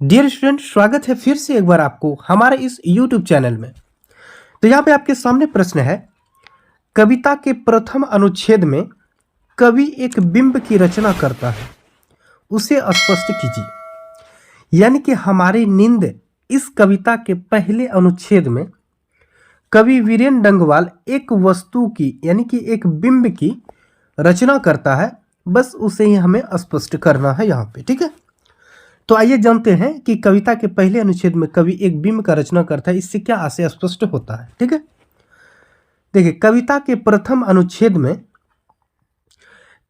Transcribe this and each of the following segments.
Dear student, स्वागत है फिर से एक बार आपको हमारे इस YouTube चैनल में। तो यहाँ पे आपके सामने प्रश्न है, कविता के प्रथम अनुच्छेद में कवि एक बिंब की रचना करता है, उसे स्पष्ट कीजिए। यानी कि हमारी नींद इस कविता के पहले अनुच्छेद में कवि वीरेन डंगवाल एक वस्तु की यानी कि एक बिंब की रचना करता है, बस उसे ही हमें स्पष्ट करना है यहाँ पे। ठीक है, तो आइए जानते हैं कि कविता के पहले अनुच्छेद में कवि एक बिंब का रचना करता है, इससे क्या आशय स्पष्ट होता है। ठीक है, देखिए कविता के प्रथम अनुच्छेद में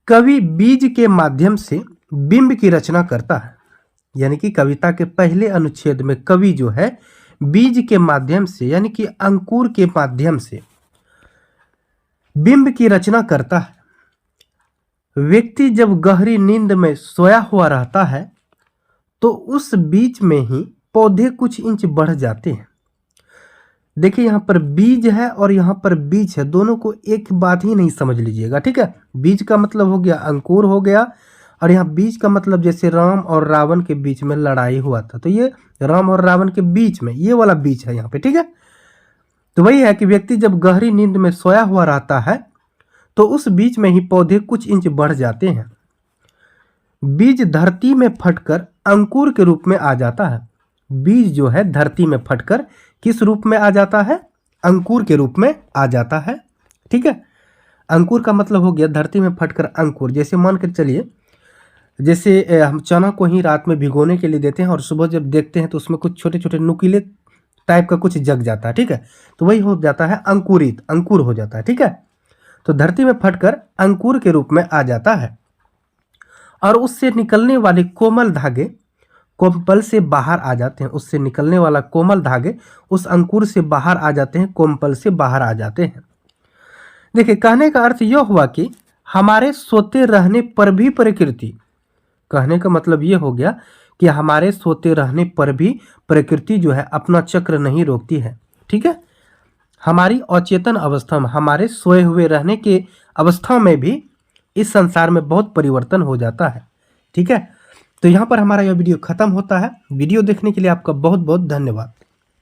कवि बीज के माध्यम से बिंब की रचना करता है। यानी कि कविता के पहले अनुच्छेद में कवि जो है बीज के माध्यम से यानी कि अंकुर के माध्यम से बिंब की रचना करता है। व्यक्ति जब गहरी नींद में सोया हुआ रहता है तो उस बीच में ही पौधे कुछ इंच बढ़ जाते हैं। देखिए यहाँ पर बीज है और यहाँ पर बीज है, दोनों को एक बात ही नहीं समझ लीजिएगा। ठीक है, बीज का मतलब हो गया अंकुर हो गया, और यहाँ बीज का मतलब जैसे राम और रावण के बीच में लड़ाई हुआ था, तो ये राम और रावण के बीच में ये वाला बीज है यहाँ पे। ठीक है, तो वही है कि व्यक्ति जब गहरी नींद में सोया हुआ रहता है तो उस बीच में ही पौधे कुछ इंच बढ़ जाते हैं। बीज धरती में फटकर अंकुर के रूप में आ जाता है। बीज जो है धरती में फटकर किस रूप में आ जाता है? अंकुर के रूप में आ जाता है। ठीक है, अंकुर का मतलब हो गया धरती में फटकर अंकुर। जैसे मान कर चलिए, जैसे हम चना को ही रात में भिगोने के लिए देते हैं और सुबह जब देखते हैं तो उसमें कुछ छोटे छोटे नुकीले टाइप का कुछ जग जाता है। ठीक है, तो वही हो जाता है अंकुरित, अंकुर हो जाता है। ठीक है, तो धरती में फटकर अंकुर के रूप में आ जाता है और उससे निकलने वाले कोमल धागे कोमपल से बाहर आ जाते हैं। उससे निकलने वाला कोमल धागे उस अंकुर से बाहर आ जाते हैं, कोमपल से बाहर आ जाते हैं। देखिए कहने का अर्थ यह हुआ कि हमारे सोते रहने पर भी प्रकृति, कहने का मतलब यह हो गया कि हमारे सोते रहने पर भी प्रकृति जो है अपना चक्र नहीं रोकती है। ठीक है, हमारी अचेतन अवस्था में, हमारे सोए हुए रहने के अवस्था में भी इस संसार में बहुत परिवर्तन हो जाता है। ठीक है, तो यहाँ पर हमारा यह वीडियो खत्म होता है। वीडियो देखने के लिए आपका बहुत बहुत धन्यवाद।